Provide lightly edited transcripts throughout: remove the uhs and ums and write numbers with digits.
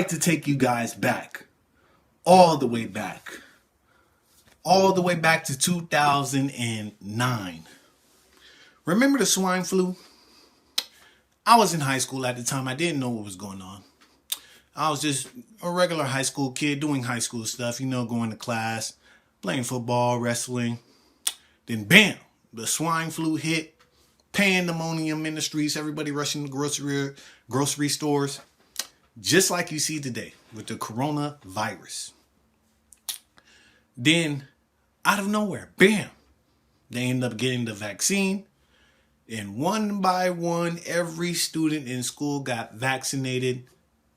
like to take you guys back, all the way back to 2009. Remember the swine flu? I was in high school at the time. I didn't know what was going on. I was just a regular high school kid doing high school stuff, going to class, playing football, wrestling. Then bam, the swine flu hit, pandemonium in the streets, everybody rushing to grocery stores, just like you see today with the coronavirus. Then, out of nowhere, bam, they end up getting the vaccine. And one by one, every student in school got vaccinated.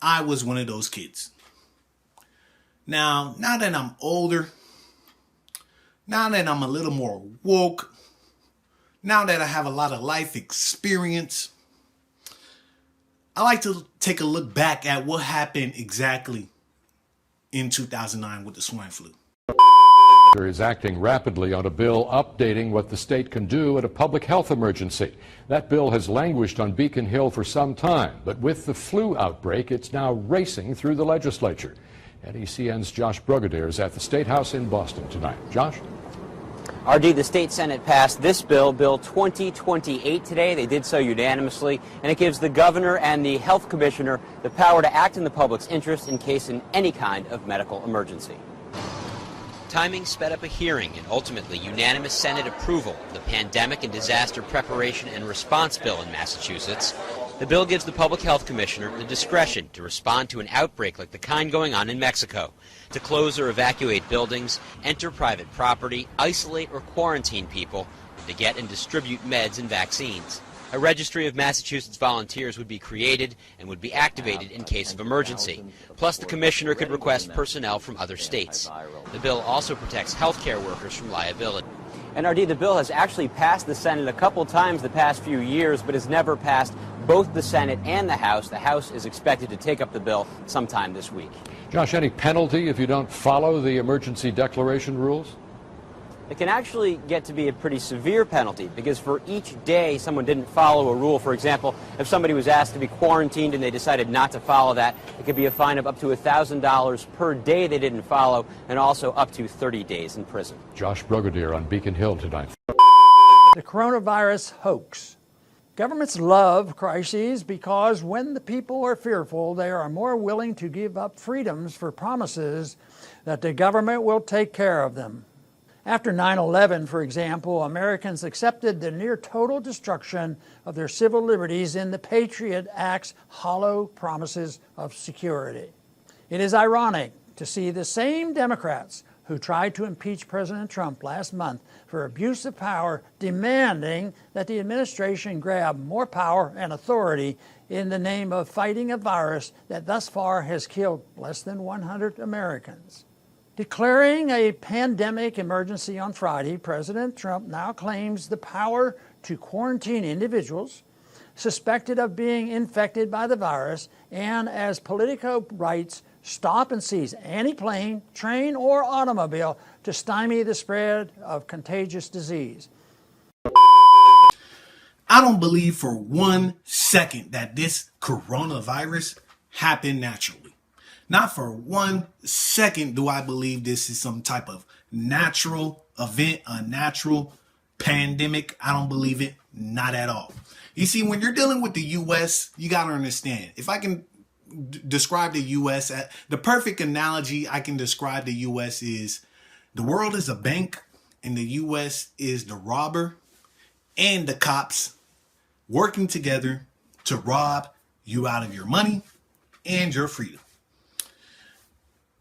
I was one of those kids. Now that I'm older, now that I'm a little more woke, now that I have a lot of life experience, I like to take a look back at what happened exactly in 2009 with the swine flu. Is acting rapidly on a bill updating what the state can do at a public health emergency. That bill has languished on Beacon Hill for some time, but with the flu outbreak, it's now racing through the legislature. NECN's Josh Brugadier is at the State House in Boston tonight. Josh? RD, the state Senate passed this bill, Bill 2028 today. They did so unanimously, and it gives the governor and the health commissioner the power to act in the public's interest in case in any kind of medical emergency. Timing sped up a hearing and ultimately unanimous Senate approval of the Pandemic and Disaster Preparation and Response Bill in Massachusetts. The bill gives the Public Health Commissioner the discretion to respond to an outbreak like the kind going on in Mexico, to close or evacuate buildings, enter private property, isolate or quarantine people, and to get and distribute meds and vaccines. A registry of Massachusetts volunteers would be created and would be activated in case of emergency. Plus, the commissioner could request personnel from other states. The bill also protects healthcare workers from liability. And RD, the bill has actually passed the Senate a couple times the past few years, but has never passed both the Senate and the House. The House is expected to take up the bill sometime this week. Josh, any penalty if you don't follow the emergency declaration rules? It can actually get to be a pretty severe penalty, because for each day someone didn't follow a rule, for example, if somebody was asked to be quarantined and they decided not to follow that, it could be a fine of up to $1,000 per day they didn't follow, and also up to 30 days in prison. Josh Brugadier on Beacon Hill tonight. The coronavirus hoax. Governments love crises because when the people are fearful, they are more willing to give up freedoms for promises that the government will take care of them. After 9/11, for example, Americans accepted the near total destruction of their civil liberties in the Patriot Act's hollow promises of security. It is ironic to see the same Democrats who tried to impeach President Trump last month for abuse of power demanding that the administration grab more power and authority in the name of fighting a virus that thus far has killed less than 100 Americans. Declaring a pandemic emergency on Friday, President Trump now claims the power to quarantine individuals suspected of being infected by the virus, and as Politico writes, stop and seize any plane, train, or automobile to stymie the spread of contagious disease. I don't believe for 1 second that this coronavirus happened naturally. Not for 1 second do I believe this is some type of natural event, a natural pandemic. I don't believe it, not at all. You see, when you're dealing with the U.S., you got to understand. If I can describe the U.S., the perfect analogy I can describe the U.S. is the world is a bank and the U.S. is the robber and the cops working together to rob you out of your money and your freedom.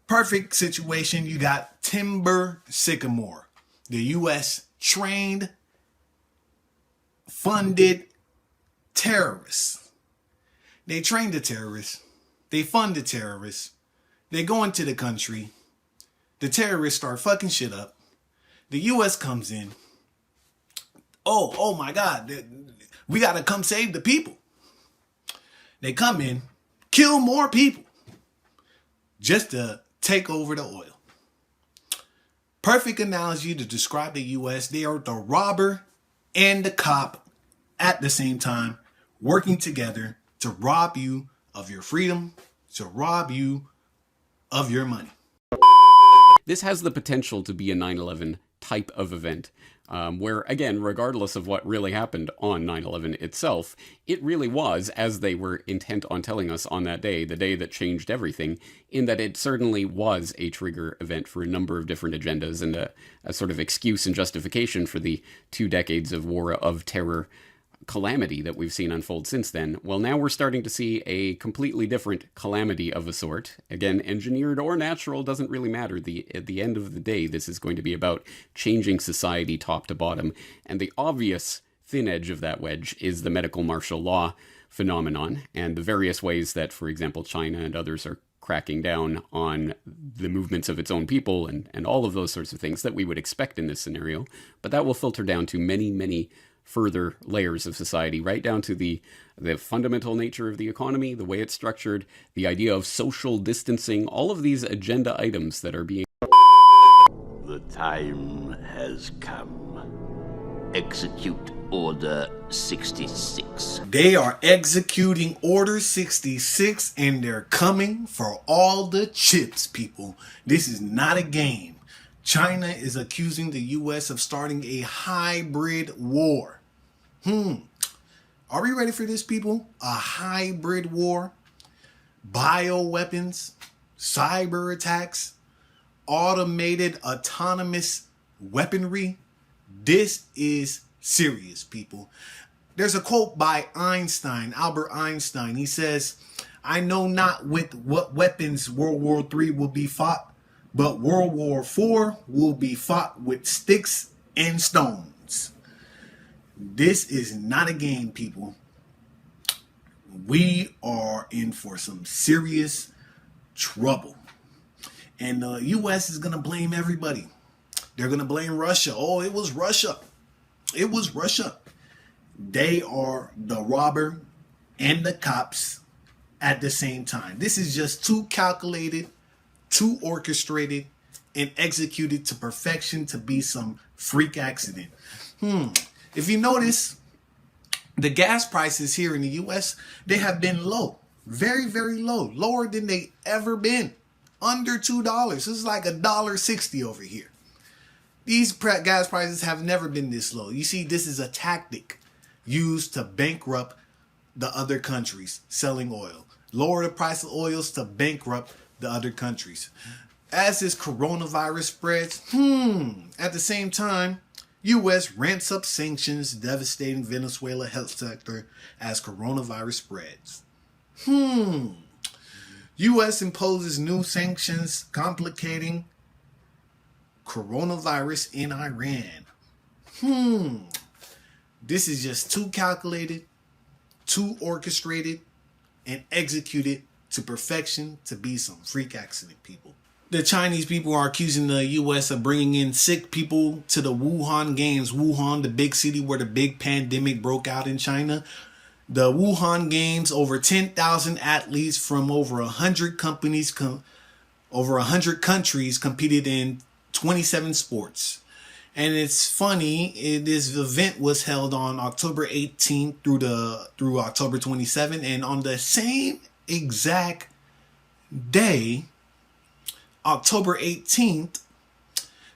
Perfect situation. You got Sycamore, the U.S. trained, funded terrorists. They train the terrorists. They fund the terrorists. They go into the country. The terrorists start fucking shit up. The U.S. comes in. Oh my God. We got to come save the people. They come in, kill more people just to take over the oil. Perfect analogy to describe the U.S. They are the robber and the cop at the same time, working together to rob you of your freedom to rob you of your money. This has the potential to be a 9/11 type of event, where, again, regardless of what really happened on 9/11 itself, it really was, as they were intent on telling us on that day, the day that changed everything, in that it certainly was a trigger event for a number of different agendas and a sort of excuse and justification for the 2 decades of war of terror calamity that we've seen unfold since then. Well, now we're starting to see a completely different calamity of a sort. Again, engineered or natural, doesn't really matter. At the end of the day, this is going to be about changing society top to bottom. And the obvious thin edge of that wedge is the medical martial law phenomenon and the various ways that, for example, China and others are cracking down on the movements of its own people and all of those sorts of things that we would expect in this scenario. But that will filter down to many, many further layers of society, right down to the fundamental nature of the economy, the way it's structured, the idea of social distancing, all of these agenda items that are being... The time has come. Execute Order 66. They are executing Order 66 and they're coming for all the chips, people. This is not a game. China is accusing the U.S. of starting a hybrid war. Are we ready for this, people? A hybrid war? Bioweapons? Cyber attacks? Automated autonomous weaponry? This is serious, people. There's a quote by Einstein, Albert Einstein. He says, "I know not with what weapons World War III will be fought, but World War IV will be fought with sticks and stones." This is not a game, people. We are in for some serious trouble. And the U.S. is going to blame everybody. They're going to blame Russia. Oh, it was Russia. It was Russia. They are the robber and the cops at the same time. This is just too calculated, too orchestrated, and executed to perfection to be some freak accident. If you notice, the gas prices here in the U.S., they have been low. Very, very low. Lower than they ever been. Under $2. This is like $1.60 over here. These gas prices have never been this low. You see, this is a tactic used to bankrupt the other countries selling oil. Lower the price of oils to bankrupt the other countries. As this coronavirus spreads, at the same time, U.S. ramps up sanctions devastating Venezuela health sector as coronavirus spreads. U.S. imposes new sanctions complicating coronavirus in Iran. This is just too calculated, too orchestrated, and executed to perfection to be some freak accident, people. The Chinese people are accusing the U.S. of bringing in sick people to the Wuhan Games. Wuhan, the big city where the big pandemic broke out in China. The Wuhan Games, over 10,000 athletes from over 100 companies, over 100 countries competed in 27 sports. And it's funny, this event was held on October 18th through October 27th. And on the same exact day, October 18th,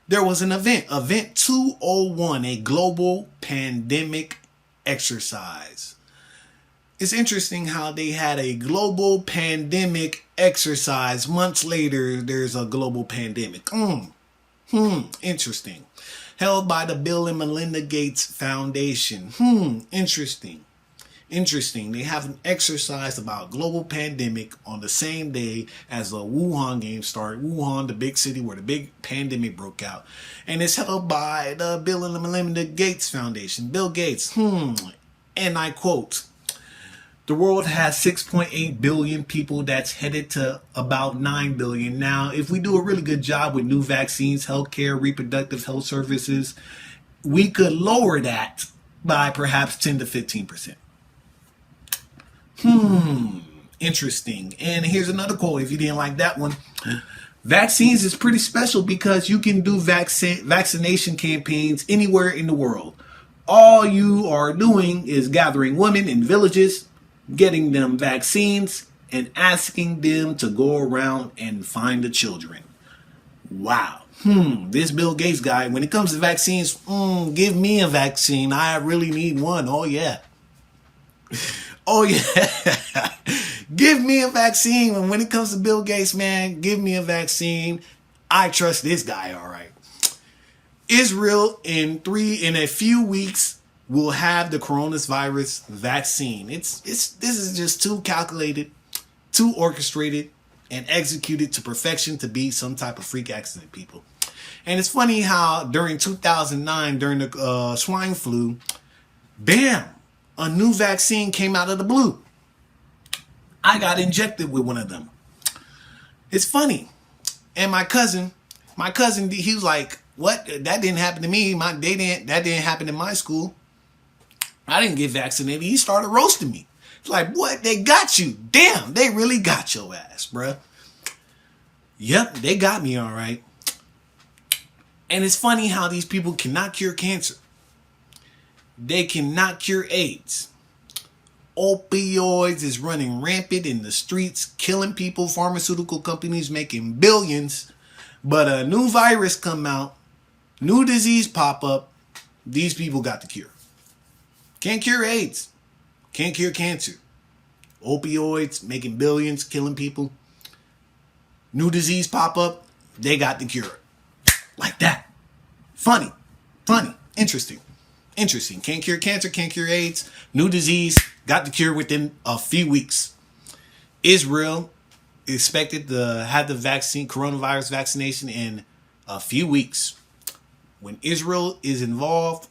there was an event, Event 201, a global pandemic exercise. It's interesting how they had a global pandemic exercise. Months later, there's a global pandemic. Interesting. Held by the Bill and Melinda Gates Foundation. Interesting. They have an exercise about global pandemic on the same day as the Wuhan Games started. Wuhan, the big city where the big pandemic broke out. And it's held by the Bill and Melinda Gates Foundation. Bill Gates. And I quote, "The world has 6.8 billion people. That's headed to about 9 billion. Now, if we do a really good job with new vaccines, healthcare, reproductive health services, we could lower that by perhaps 10 to 15%. Interesting. And here's another quote if you didn't like that one. "Vaccines is pretty special because you can do vaccination campaigns anywhere in the world. All you are doing is gathering women in villages, getting them vaccines, and asking them to go around and find the children. Wow. This Bill Gates guy, when it comes to vaccines, give me a vaccine. I really need one. Oh, yeah. Oh, yeah. Give me a vaccine. And when it comes to Bill Gates, man, give me a vaccine. I trust this guy, all right. Israel in a few weeks will have the coronavirus vaccine. This is just too calculated, too orchestrated, and executed to perfection to be some type of freak accident, people. And it's funny how during 2009, during the swine flu, bam, a new vaccine came out of the blue. I got injected with one of them. It's funny. And my cousin, he was like, what? That didn't happen to me. That didn't happen in my school. I didn't get vaccinated. He started roasting me. It's like, what? They got you. Damn, they really got your ass, bruh. Yep, they got me all right. And it's funny how these people cannot cure cancer. They cannot cure AIDS. Opioids is running rampant in the streets, killing people. Pharmaceutical companies making billions. But a new virus come out, new disease pop up. These people got the cure. Can't cure AIDS. Can't cure cancer. Opioids making billions, killing people. New disease pop up. They got the cure. Like that. Funny. Interesting. Can't cure cancer, can't cure AIDS. New disease, got the cure within a few weeks. Israel expected to have the coronavirus vaccination in a few weeks. When Israel is involved,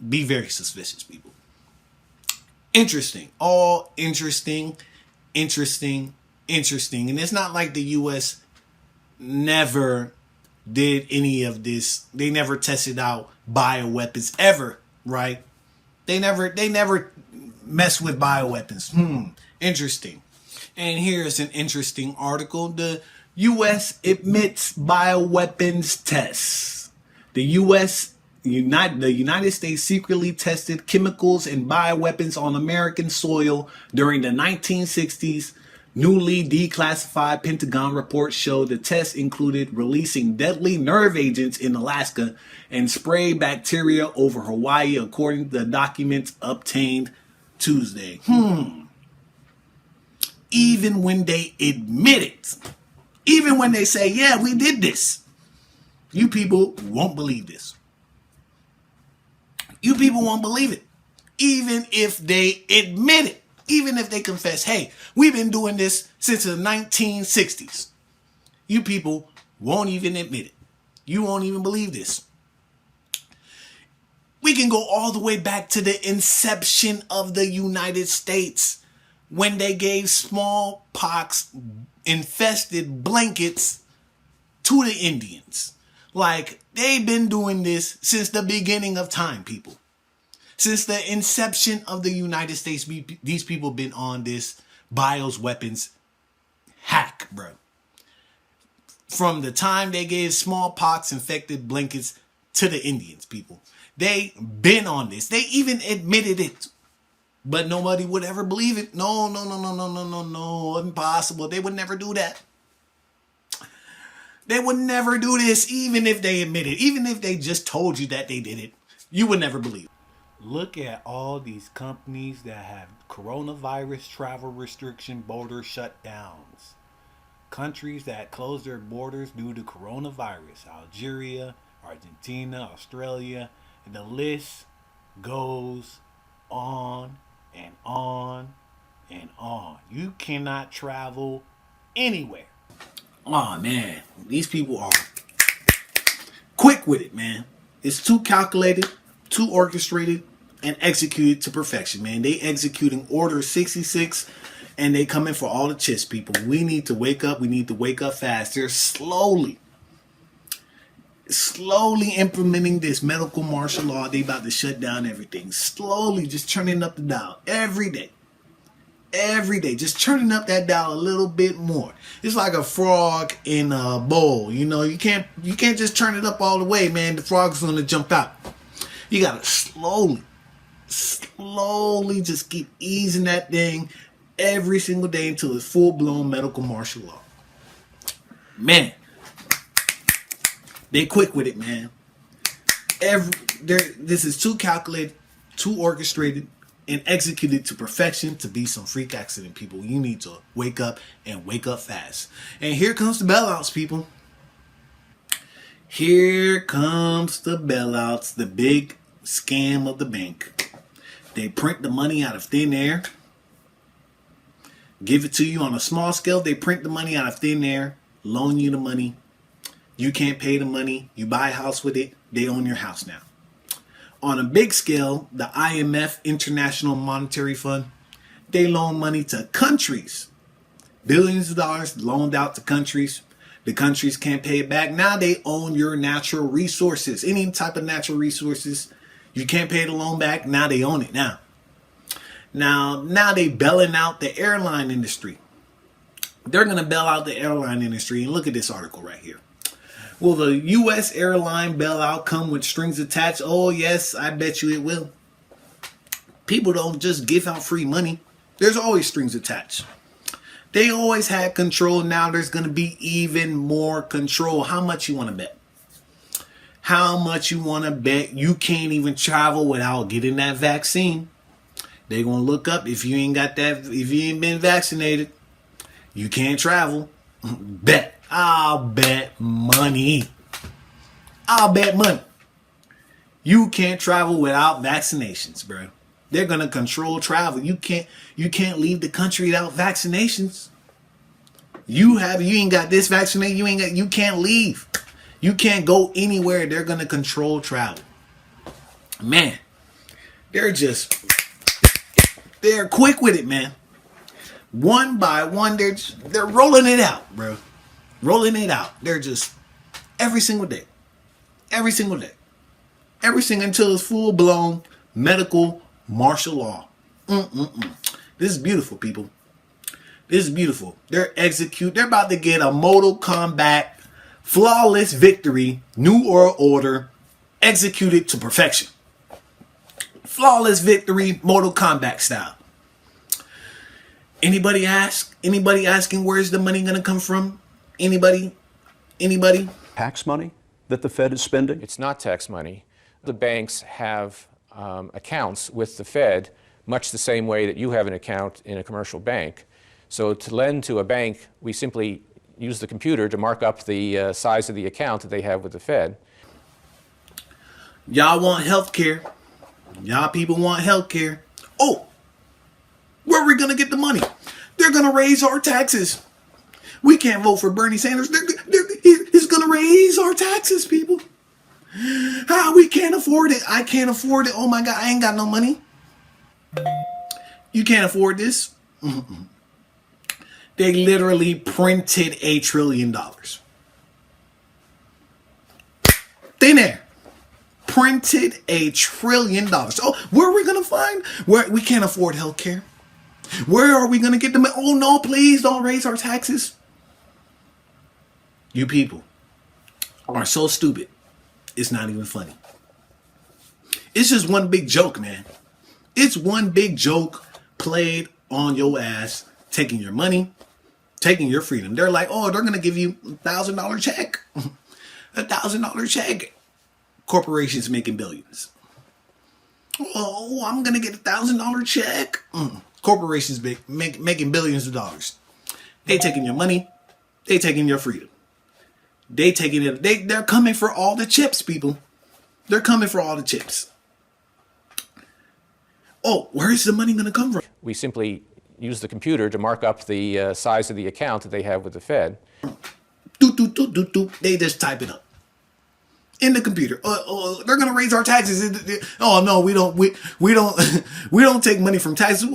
be very suspicious, people. Interesting. All interesting. And it's not like the U.S. never did any of this. They never tested out bioweapons ever, right? They never mess with bioweapons. Interesting. And here's an interesting article. The U.S. admits bioweapons tests. The United States secretly tested chemicals and bioweapons on American soil during the 1960s. Newly declassified Pentagon reports show the tests included releasing deadly nerve agents in Alaska and spray bacteria over Hawaii, according to the documents obtained Tuesday. Even when they admit it, even when they say, yeah, we did this, you people won't believe this. You people won't believe it. Even if they admit it. Even if they confess, hey, we've been doing this since the 1960s. You people won't even admit it. You won't even believe this. We can go all the way back to the inception of the United States when they gave smallpox infested blankets to the Indians. Like, they've been doing this since the beginning of time, people. Since the inception of the United States, these people have been on this bioweapons hack, bro. From the time they gave smallpox infected blankets to the Indians, people. They been on this. They even admitted it. But nobody would ever believe it. No. Impossible. They would never do that. They would never do this, even if they admit it. Even if they just told you that they did it. You would never believe it. Look at all these companies that have coronavirus travel restriction border shutdowns. Countries that close their borders due to coronavirus. Algeria, Argentina, Australia, and the list goes on and on and on. You cannot travel anywhere. Oh man, these people are quick with it, man. It's too calculated, too orchestrated, and executed to perfection, man. They executing Order 66, and they coming for all the chips, people. We need to wake up. We need to wake up fast. They're slowly implementing this medical martial law. They about to shut down everything. Slowly, just turning up the dial every day. Just turning up that dial a little bit more. It's like a frog in a bowl. You know, you can't just turn it up all the way, man. The frog's gonna jump out. You gotta slowly just keep easing that thing every single day until it's full-blown medical martial law. Man, they quick with it, man. This is too calculated, too orchestrated, and executed to perfection to be some freak accident, people. You need to wake up and wake up fast. And here comes the bailouts, people. Here comes the bailouts, the big scam of the bank. They print the money out of thin air, give it to you on a small scale. They print the money out of thin air, loan you the money. You can't pay the money. You buy a house with it. They own your house now. On a big scale, the IMF, International Monetary Fund, they loan money to countries. Billions of dollars loaned out to countries. The countries can't pay it back. Now they own your natural resources. Any type of natural resources. You can't pay the loan back. Now they own it now. Now they bailing out the airline industry. They're going to bail out the airline industry. And look at this article right here. Will the U.S. airline bailout come with strings attached? Oh, yes, I bet you it will. People don't just give out free money. There's always strings attached. They always had control. Now there's going to be even more control. How much you want to bet? How much you want to bet you can't even travel without getting that vaccine? They're going to look up if you ain't got that, if you ain't been vaccinated, you can't travel. Bet. I'll bet money. I'll bet money. You can't travel without vaccinations, bro. They're gonna control travel. You can't leave the country without vaccinations. You ain't got this vaccinated. You can't leave. You can't go anywhere. They're gonna control travel. Man, they're quick with it, man. One by one, they're rolling it out, bro. Rolling it out. They're just every single day. Every single day. Until it's full blown medical martial law. This is beautiful, people. This is beautiful. They're about to get a Mortal Kombat flawless victory, New World Order, executed to perfection. Flawless victory, Mortal Kombat style. Anybody asking where's the money gonna come from? Anybody? Tax money that the Fed is spending? It's not tax money. The banks have accounts with the Fed much the same way that you have an account in a commercial bank. So to lend to a bank, we simply use the computer to mark up the size of the account that they have with the Fed. Y'all want health care. Y'all people want health care. Oh, where are we going to get the money? They're going to raise our taxes. We can't vote for Bernie Sanders. He's going to raise our taxes, people. We can't afford it. I can't afford it. Oh my God, I ain't got no money. You can't afford this. They literally printed $1 trillion. Thin air. Printed $1 trillion. Oh, where are we going to find? Where we can't afford health care. Where are we going to get the money? Oh no, please don't raise our taxes. You people are so stupid. It's not even funny. It's just one big joke, man. It's one big joke played on your ass, taking your money, taking your freedom. They're like, oh, they're going to give you $1,000 check. $1,000 check. Corporations making billions. Oh, I'm going to get $1,000 check. Corporations making billions of dollars. They taking your money. They taking your freedom. They taking it. They're coming for all the chips, people. They're coming for all the chips. Oh, where is the money going to come from? We simply use the computer to mark up the size of the account that they have with the Fed. They just type it up in the computer. They're going to raise our taxes. Oh no, we don't. We don't take money from taxes.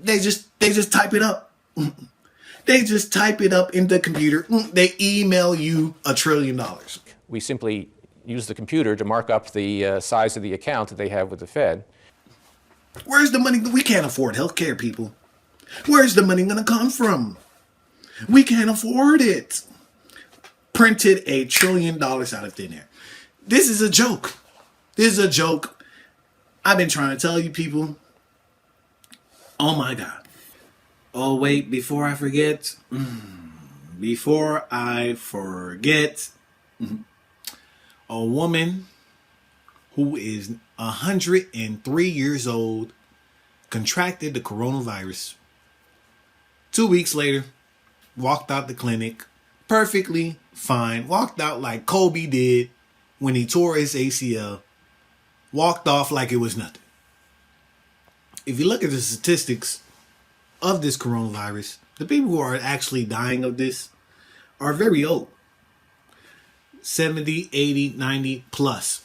They just type it up. They just type it up in the computer. They email you $1 trillion. We simply use the computer to mark up the size of the account that they have with the Fed. Where's the money? We can't afford health care, people. Where's the money going to come from? We can't afford it. Printed $1 trillion out of thin air. This is a joke. This is a joke. I've been trying to tell you people. Oh my God. Oh wait, before I forget. Before I forget. A woman who is 103 years old contracted the coronavirus. 2 weeks later, walked out the clinic perfectly fine. Walked out like Kobe did when he tore his ACL. Walked off like it was nothing. If you look at the statistics of this coronavirus, the people who are actually dying of this are very old. 70, 80, 90 plus.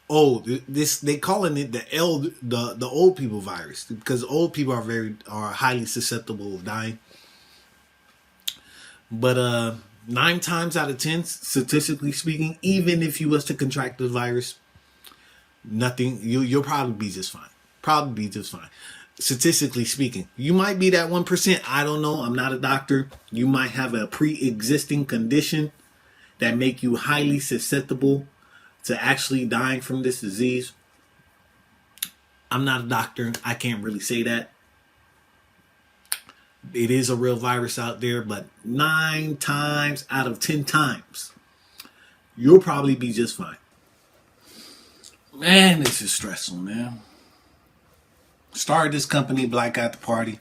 Old. This they calling it the old people virus because old people are highly susceptible of dying. But 9 times out of 10, statistically speaking, even if you was to contract the virus, nothing. You'll probably be just fine. Probably be just fine. Statistically speaking, you might be that 1%. I don't know. I'm not a doctor. You might have a pre-existing condition that make you highly susceptible to actually dying from this disease. I'm not a doctor. I can't really say that. It is a real virus out there, but 9 times out of 10 times, you'll probably be just fine. Man, this is stressful, man. Started this company, Black Got The Party.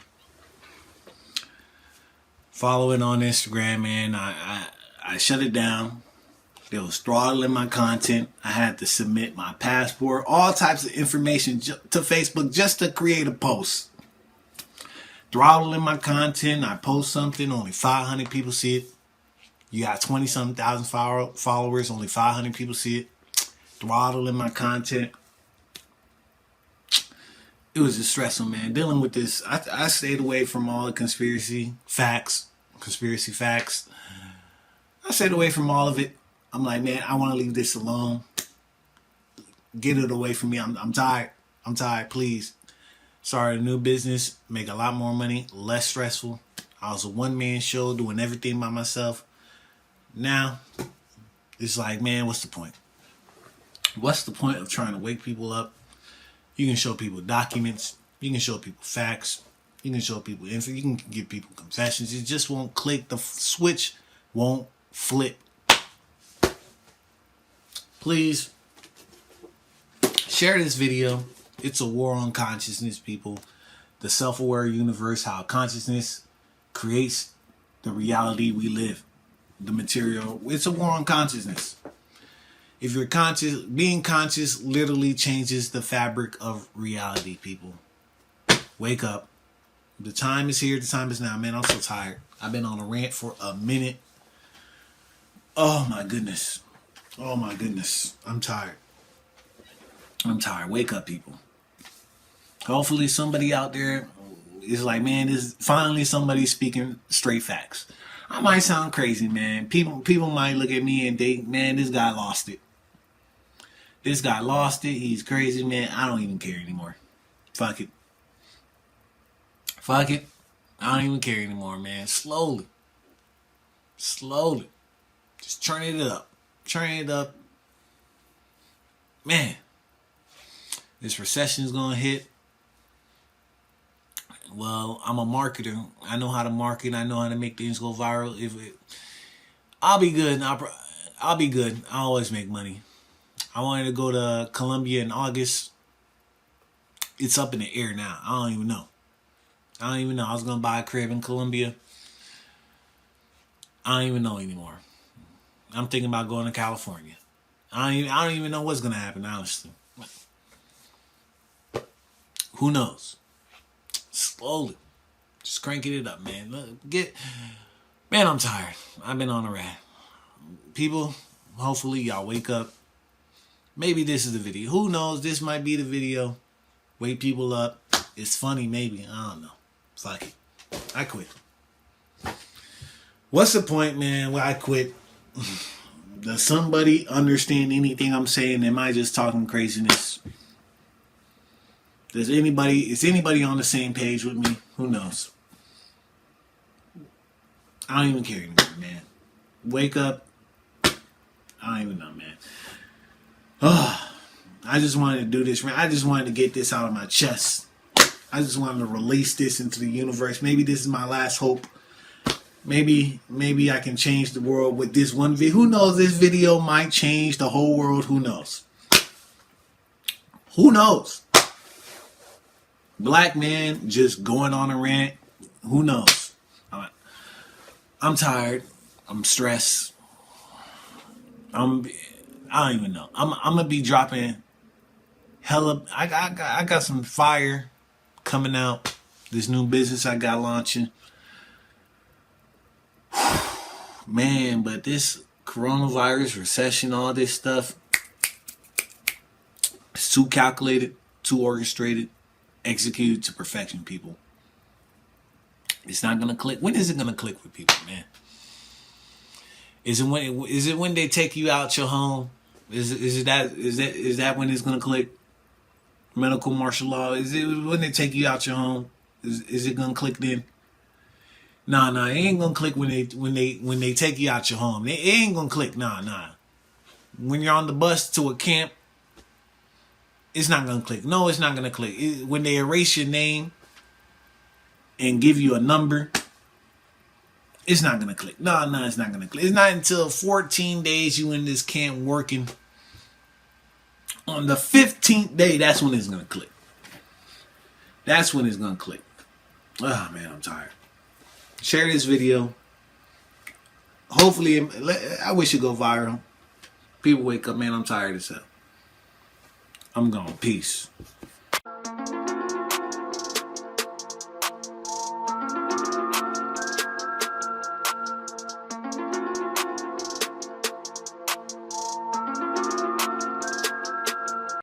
Follow it on Instagram, man. I shut it down. They was throttling my content. I had to submit my passport, all types of information to Facebook just to create a post. Throttling my content. I post something, only 500 people see it. You got 20-something thousand followers, only 500 people see it. Throttling my content. It was just stressful, man. Dealing with this, I stayed away from all the conspiracy facts. I stayed away from all of it. I'm like, man, I want to leave this alone. Get it away from me. I'm tired. I'm tired, please. Started a new business, make a lot more money, less stressful. I was a one-man show doing everything by myself. Now, it's like, man, what's the point? What's the point of trying to wake people up? You can show people documents. You can show people facts. You can show people info. You can give people confessions. It just won't click. The switch won't flip. Please share this video. It's a war on consciousness, people. The self-aware universe, how consciousness creates the reality we live. The material. It's a war on consciousness. If you're conscious, being conscious literally changes the fabric of reality, people. Wake up. The time is here. The time is now. Man, I'm so tired. I've been on a rant for a minute. Oh, my goodness. Oh, my goodness. I'm tired. I'm tired. Wake up, people. Hopefully somebody out there is like, man, this finally somebody speaking straight facts. I might sound crazy, man. People might look at me and think, man, this guy lost it. This guy lost it. He's crazy, man. I don't even care anymore. Fuck it. Fuck it. I don't even care anymore, man. Slowly. Just turn it up. Turn it up. Man. This recession is going to hit. Well, I'm a marketer. I know how to market. I know how to make things go viral. I'll be good. I'll be good. I always make money. I wanted to go to Colombia in August. It's up in the air now. I don't even know. I was going to buy a crib in Colombia. I don't even know anymore. I'm thinking about going to California. I don't even know what's going to happen, honestly. Who knows? Slowly. Just cranking it up, man. Man, I'm tired. I've been on a rant. People, hopefully y'all wake up. Maybe this is the video. Who knows? This might be the video. Wake people up. It's funny, maybe. I don't know. Fuck it. I quit. What's the point, man? Why I quit? Does somebody understand anything I'm saying? Am I just talking craziness? Is anybody on the same page with me? Who knows? I don't even care anymore, man. Wake up. I don't even know, man. Oh, I just wanted to do this. I just wanted to get this out of my chest. I just wanted to release this into the universe. Maybe this is my last hope. Maybe I can change the world with this one video. Who knows? This video might change the whole world. Who knows? Who knows? Black man just going on a rant. Who knows? I'm tired. I'm stressed. I don't even know. I'm gonna be dropping hella. I got some fire coming out. This new business I got launching. Man, but this coronavirus, recession, all this stuff, it's too calculated, too orchestrated, executed to perfection, people. It's not gonna click. When is it gonna click with people, man? Is it when they take you out your home? Is that when it's gonna click? Medical martial law. Is it when they take you out your home? Is it gonna click then? Nah, it ain't gonna click when they take you out your home. It ain't gonna click. Nah. When you're on the bus to a camp, it's not gonna click. No, it's not gonna click. When they erase your name and give you a number, it's not gonna click. No, it's not gonna click. It's not until 14 days you in this camp working. On the 15th day, that's when it's gonna click. That's when it's gonna click. Oh man, I'm tired. Share this video. Hopefully, I wish it go viral. People wake up, man, I'm tired as hell. I'm gone. Peace.